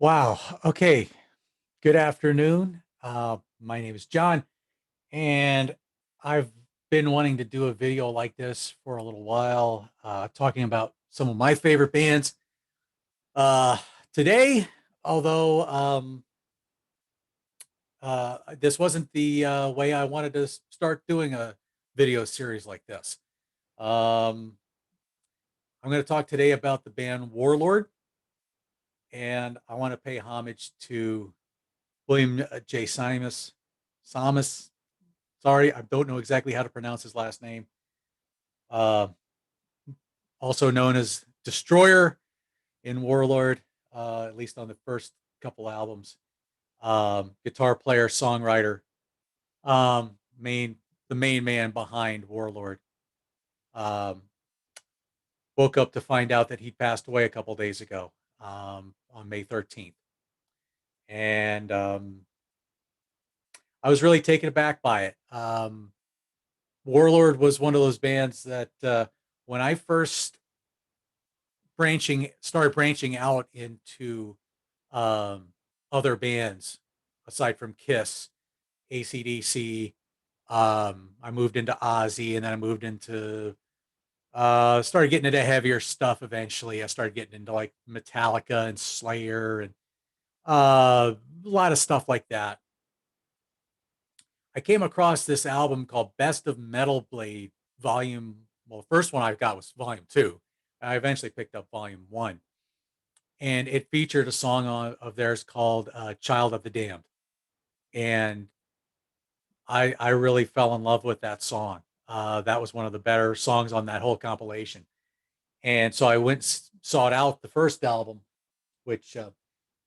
Wow. Okay. Good afternoon. My name is John, and I've been wanting to do a video like this for a little while, talking about some of my favorite bands. Uh, Today, although this wasn't the way I wanted to start doing a video series like this, um, I'm going to talk today about the band Warlord, and I want to pay homage to William J Tsamis. Sorry, I don't know exactly how to pronounce his last name. Uh, Also known as Destroyer in Warlord, at least on the first couple albums. Guitar player, songwriter, um, main the main man behind Warlord. Um, Woke up to find out that he'd passed away a couple days ago, on May 13th, and I was really taken aback by it. Warlord was one of those bands that when I first started branching out into um, other bands aside from Kiss, AC/DC. I moved into Ozzy, and then I moved into started getting into heavier stuff. Eventually, I started getting into like Metallica and Slayer and a lot of stuff like that. I came across this album called Best of Metal Blade Volume. Well, the first one I got was Volume Two. I eventually picked up Volume One, and it featured a song of theirs called "Child of the Damned," and I really fell in love with that song. That was one of the better songs on that whole compilation, and so I went sought out the first album, which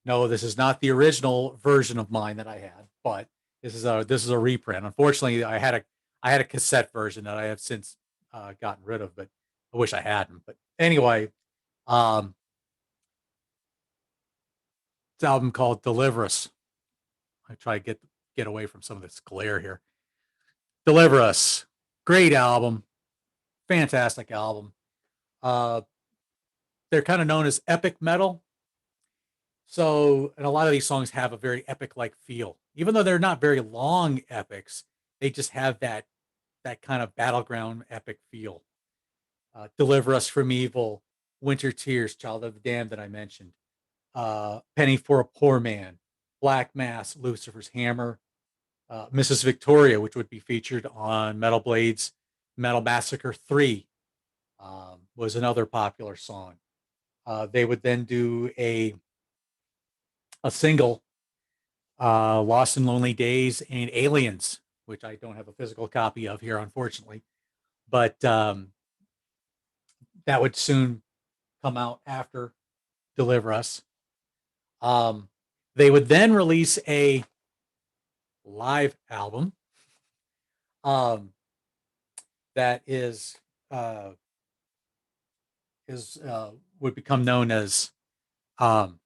no, this is not the original version of mine that I had, but this is a reprint. Unfortunately, I had a cassette version that I have since gotten rid of, but I wish I hadn't. But anyway, um, it's an album called Deliver Us. I try to get away from some of this glare here. Deliver Us, great album, fantastic album. Uh, they're kind of known as epic metal. So, and a lot of these songs have a very epic like feel. Even though they're not very long epics, they just have that kind of battleground epic feel. Deliver Us from Evil, Winter Tears, Child of the Damned that I mentioned, Penny for a Poor Man, Black Mass, Lucifer's Hammer, Mrs. Victoria, which would be featured on Metal Blades, Metal Massacre 3, was another popular song. They would then do a single, Lost in Lonely Days and Aliens, which I don't have a physical copy of here, unfortunately. But that would soon come out after Deliver Us. Um, they would then release a live album, um, that uh, is would become known as um,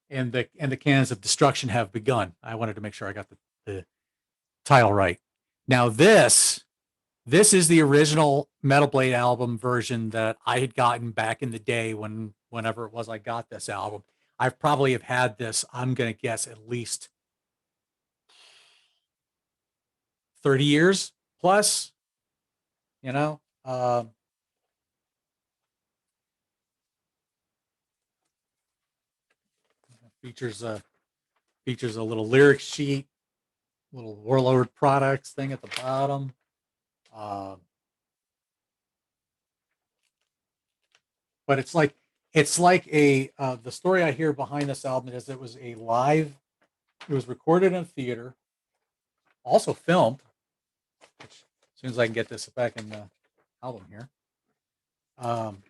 and the Cannons of Destruction Have Begun. I wanted to make sure I got the title right. Now this is the original Metal Blade album version that I had gotten back in the day whenever it was I got this album. I've probably have had this, I'm gonna guess, at least 30 years plus, you know. Features a features a little lyric sheet, little Warlord products thing at the bottom. Um, but it's like a the story I hear behind this album is it was recorded in a theater, also filmed, which as soon as I can get this back in the album here. Um,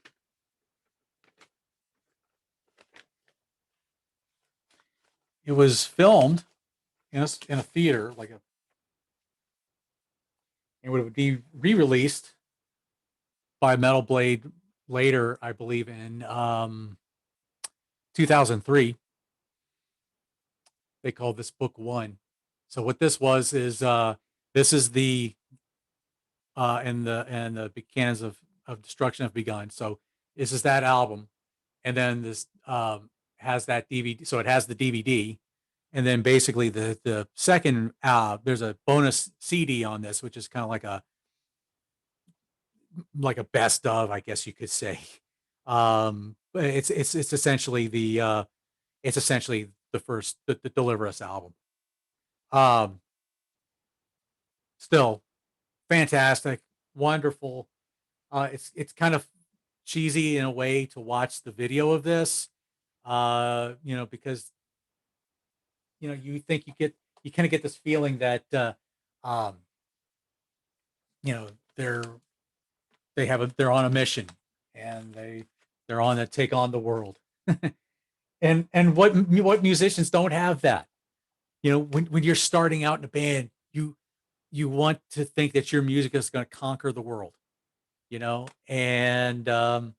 it was filmed in a theater, it would be re-released by Metal Blade later, I believe, in 2003. They called this book one. So what this was is this is the and the cannons of destruction have begun. So this is that album, and then this has that DVD. So it has the DVD, and then basically the second there's a bonus CD on this, which is kind of like a best of, I guess you could say. But it's essentially it's essentially the Deliver Us album. Um, Still fantastic, wonderful. It's kind of cheesy in a way to watch the video of this, because you think you kind of get this feeling that um, you know they're they're on a mission, and they're on to take on the world. And what musicians don't have that. When you're starting out in a band, you want to think that your music is going to conquer the world, and I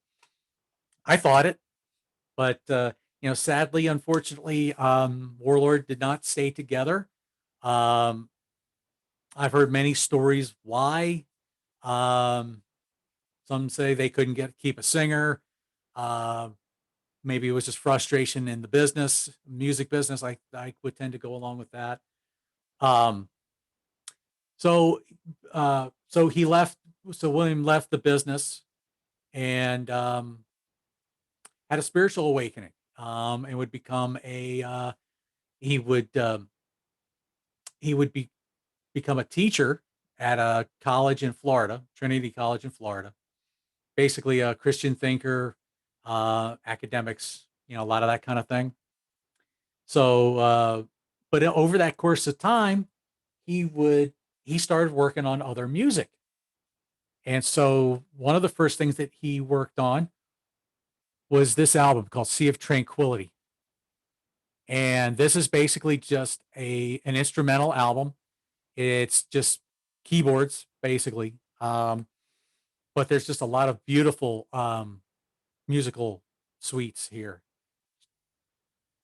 thought it, but sadly, unfortunately, Warlord did not stay together. um I've heard many stories why. um some say they couldn't keep a singer. uh Maybe it was just frustration in the music business. I would tend to go along with that. um so he left. So William left the business, and had a spiritual awakening, and would become a he would he would become a teacher at a college in Florida, Trinity College in Florida. Basically, a Christian thinker, academics, a lot of that kind of thing. So, but over that course of time, he would he started working on other music. And so one of the first things that he worked on was this album called Sea of Tranquility. And this is basically just an instrumental album. It's just keyboards, basically. But there's just a lot of beautiful musical suites here.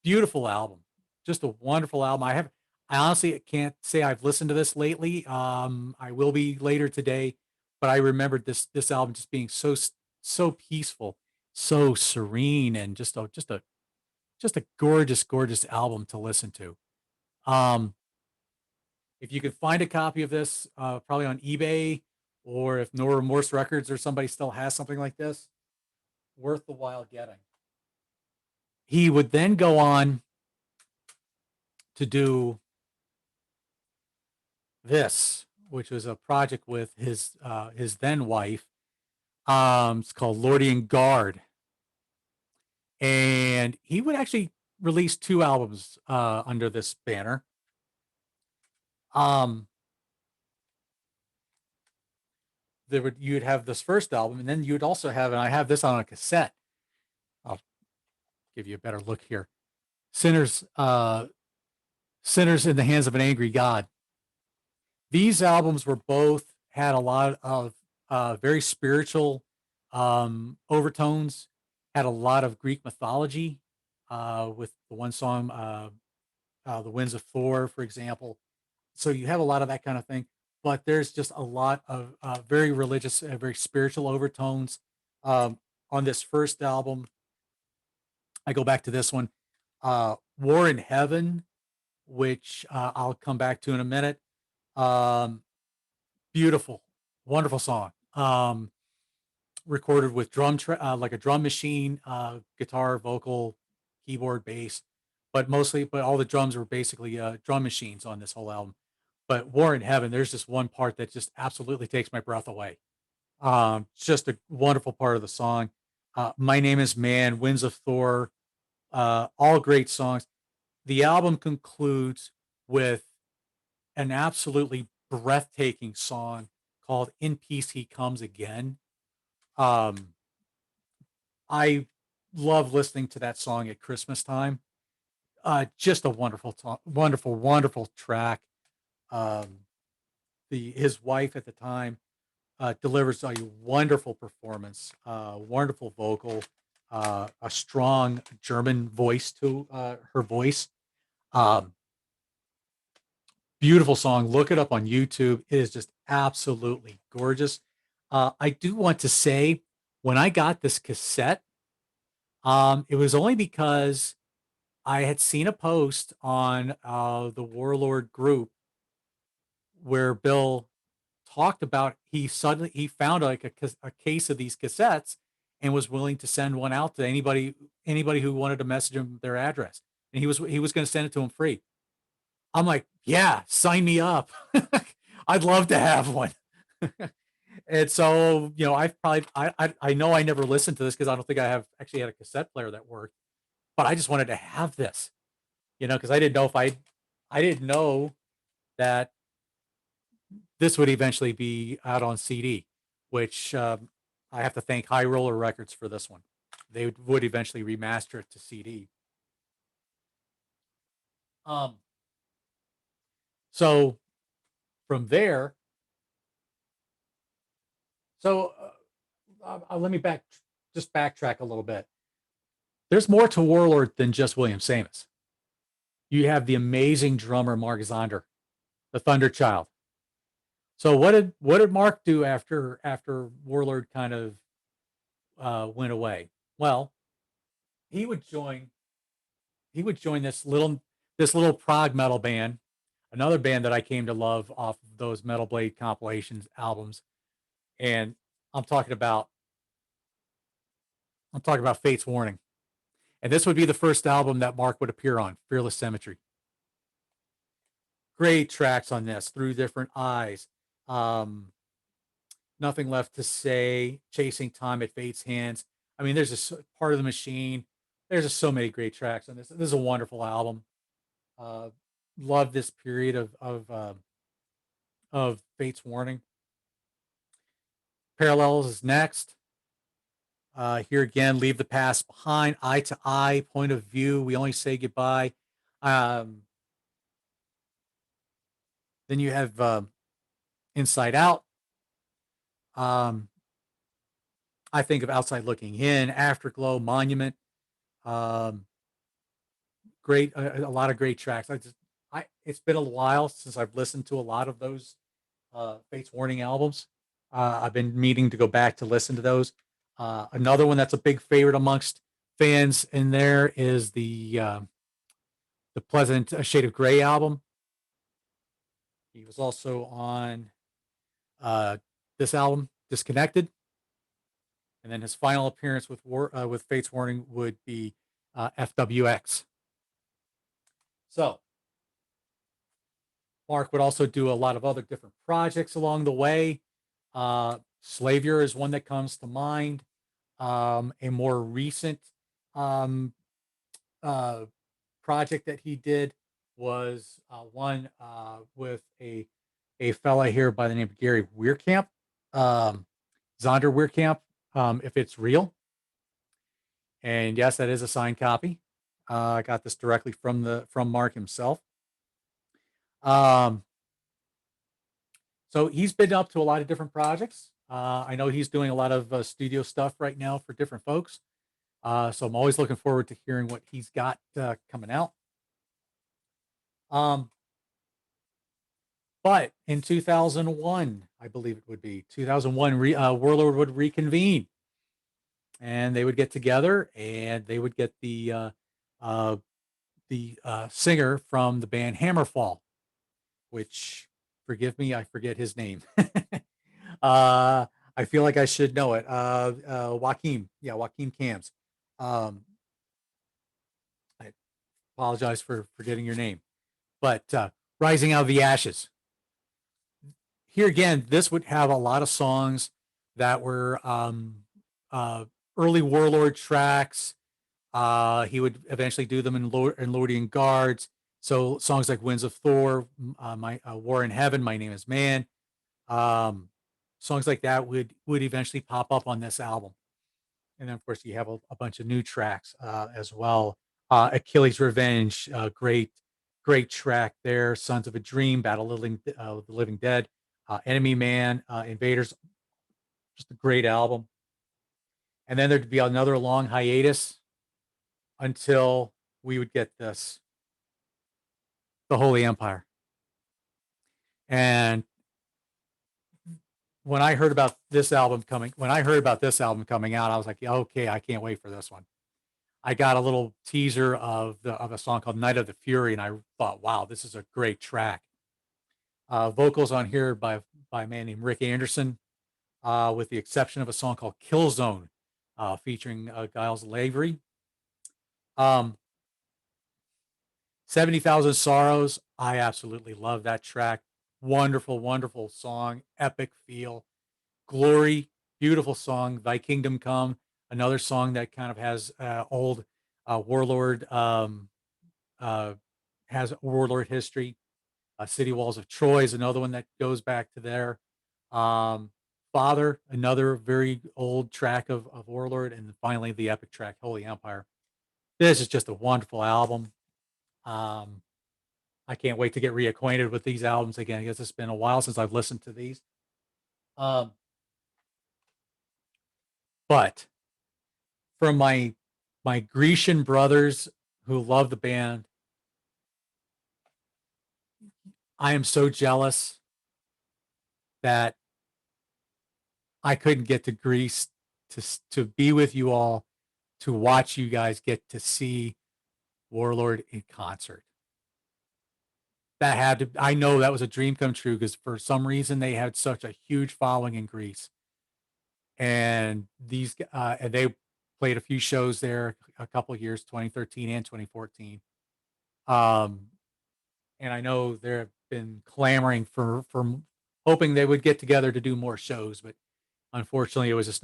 Beautiful album. Just a wonderful album. I honestly can't say I've listened to this lately. I will be later today, but I remembered this album just being so peaceful, so serene, and just a gorgeous, gorgeous album to listen to. Um, if you could find a copy of this, probably on eBay, or if No Remorse Records or somebody still has something like this, worth the while getting. He would then go on to do this, which was a project with his then wife. It's called Lordian Guard, and he would actually release two albums under this banner. Um, you'd have this first album, and then you'd also have, and I have this on a cassette. I'll give you a better look here. Sinners, Sinners in the Hands of an Angry God. These albums were both had a lot of very spiritual overtones. Had a lot of Greek mythology, with the one song, "The Winds of Thor," for example. So you have a lot of that kind of thing, but there's just a lot of very religious, very spiritual overtones on this first album. I go back to this one, "War in Heaven," which I'll come back to in a minute. Um, Beautiful, wonderful song. Recorded with like a drum machine, guitar, vocal, keyboard, bass, but all the drums were basically drum machines on this whole album. But War in Heaven, there's just one part that just absolutely takes my breath away. It's just a wonderful part of the song. My Name is Man, Winds of Thor, all great songs. The album concludes with an absolutely breathtaking song called "In Peace He Comes Again." Um, I love listening to that song at Christmas time. Just a wonderful, wonderful track. Um, the His wife at the time delivers a wonderful performance, wonderful vocal, a strong German voice to her voice. Um, Beautiful song. Look it up on YouTube. It is just absolutely gorgeous. I do want to say, when I got this cassette, it was only because I had seen a post on the Warlord group where Bill talked about he found like a case of these cassettes and was willing to send one out to anybody who wanted to message him their address, and he was going to send it to him free. I'm like, yeah, sign me up. I'd love to have one. And so, I know I never listened to this because I don't think I have actually had a cassette player that worked, but I just wanted to have this, because I didn't know that this would eventually be out on CD, which I have to thank High Roller Records for this one. They would eventually remaster it to CD. Um, so from there, so let me just backtrack a little bit. There's more to Warlord than just William Samus. You have the amazing drummer Mark Zonder, the Thunder Child. So what did Mark do after Warlord kind of went away? Well, he would join he would join this little prog metal band, another band that I came to love off of those Metal Blade compilations albums, and I'm talking about I'm talking about Fate's Warning. And this would be the first album that Mark would appear on, Fearless Symmetry. Great tracks on this, Through Different Eyes, um, Nothing Left to Say, Chasing Time at Fate's Hands. I mean, there's just Part of the Machine. There's just so many great tracks on this. This is a wonderful album. Uh, love this period of Fate's Warning. Parallels is next. Here again, Leave the Past Behind, Eye to Eye, Point of View, We Only Say Goodbye. Um, then you have Inside Out. Um, I think of Outside Looking In, Afterglow, Monument. Um, great, a lot of great tracks. It's been a while since I've listened to a lot of those Fates Warning albums. I've been meaning to go back to listen to those. Another one that's a big favorite amongst fans in there is the Pleasant Shade of Gray album. He was also on this album, Disconnected, and then his final appearance with Fates Warning would be FWX. So Mark would also do a lot of other different projects along the way. Slavior is one that comes to mind. A more recent um, uh, project that he did was one with a fella here by the name of Gary Weirkamp, Zonder Weirkamp, If It's Real. And yes, that is a signed copy. I got this directly from Mark himself. So he's been up to a lot of different projects. I know he's doing a lot of studio stuff right now for different folks. So I'm always looking forward to hearing what he's got coming out. But in 2001, I believe it would be 2001, Warlord would reconvene, and they would get together, and they would get the singer from the band Hammerfall, which, forgive me, I forget his name. I feel like I should know it. Joaquin, yeah, Joaquin Cams. I apologize for forgetting your name, but Rising Out of the Ashes. Here again, this would have a lot of songs that were early Warlord tracks. He would eventually do them in Lordian Guards. So songs like Winds of Thor, my War in Heaven, My Name Is Man. Songs like that would eventually pop up on this album. And then, of course, you have a bunch of new tracks as well. Achilles' Revenge, great track there. Sons of a Dream, Battle of the Living Dead, Enemy Man, Invaders, just a great album. And then there'd be another long hiatus until we would get this, The Holy Empire. And when I heard about this album coming out, I was like, okay, I can't wait for this one. I got a little teaser of a song called Night of the Fury, and I thought, wow, this is a great track. Vocals on here by a man named Rick Anderson, with the exception of a song called Kill Zone, featuring Giles Lavery. Um, 70,000 Sorrows. I absolutely love that track. Wonderful, wonderful song, epic feel. Glory, beautiful song. Thy Kingdom Come, another song that kind of has old Warlord, uh, has Warlord history. City Walls of Troy is another one that goes back to there. Um, Father, another very old track of Warlord. And finally, the epic track, Holy Empire. This is just a wonderful album. Um, I can't wait to get reacquainted with these albums again because it's been a while since I've listened to these. Um, but from my Grecian brothers who love the band, I am so jealous that I couldn't get to Greece to be with you all, to watch you guys get to see Warlord in concert. That had to, I know that was a dream come true because for some reason they had such a huge following in Greece. And and they played a few shows there a couple of years, 2013 and 2014. Um, and I know they've been clamoring for hoping they would get together to do more shows, but unfortunately, it was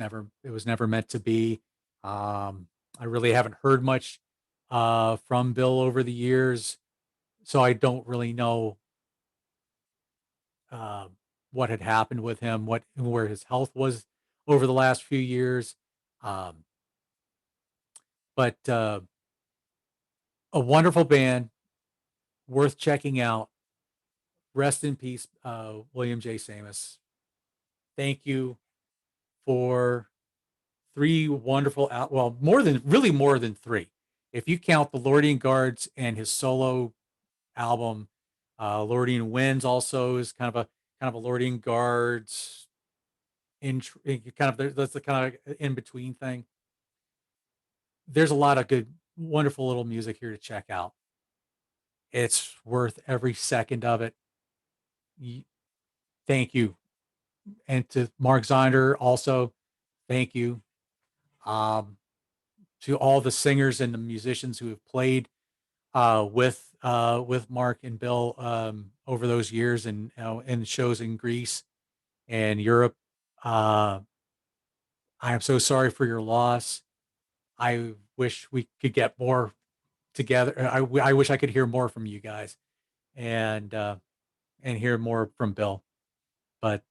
never meant to be. I really haven't heard much from Bill over the years, so I don't really know uh, what had happened with him, what where his health was over the last few years. Um, but a wonderful band, worth checking out. Rest in peace, William J. Tsamis. Thank you for three wonderful well, more than three. If you count the Lordian Guards and his solo album, Lordian Winds also is kind of a Lordian Guards that's the kind of in between thing. There's a lot of good, wonderful little music here to check out. It's worth every second of it. Thank you. And to Mark Zonder also, thank you. Um, to all the singers and the musicians who have played with Mark and Bill over those years, and in shows in Greece and Europe. Uh, I am so sorry for your loss. I wish we could get more together. I wish I could hear more from you guys and and hear more from Bill. But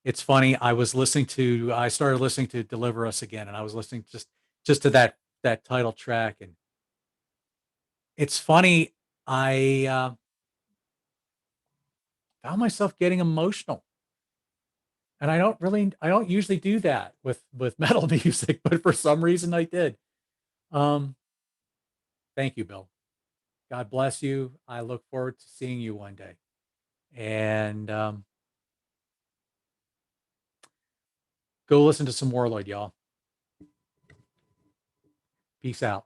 it's funny. I started listening to Deliver Us again, and I was listening just to that title track, and it's funny. I found myself getting emotional, and I don't usually do that with metal music, but for some reason I did. Um, Thank you, Bill. God bless you. I look forward to seeing you one day. And go listen to some Warlord, y'all. Peace out.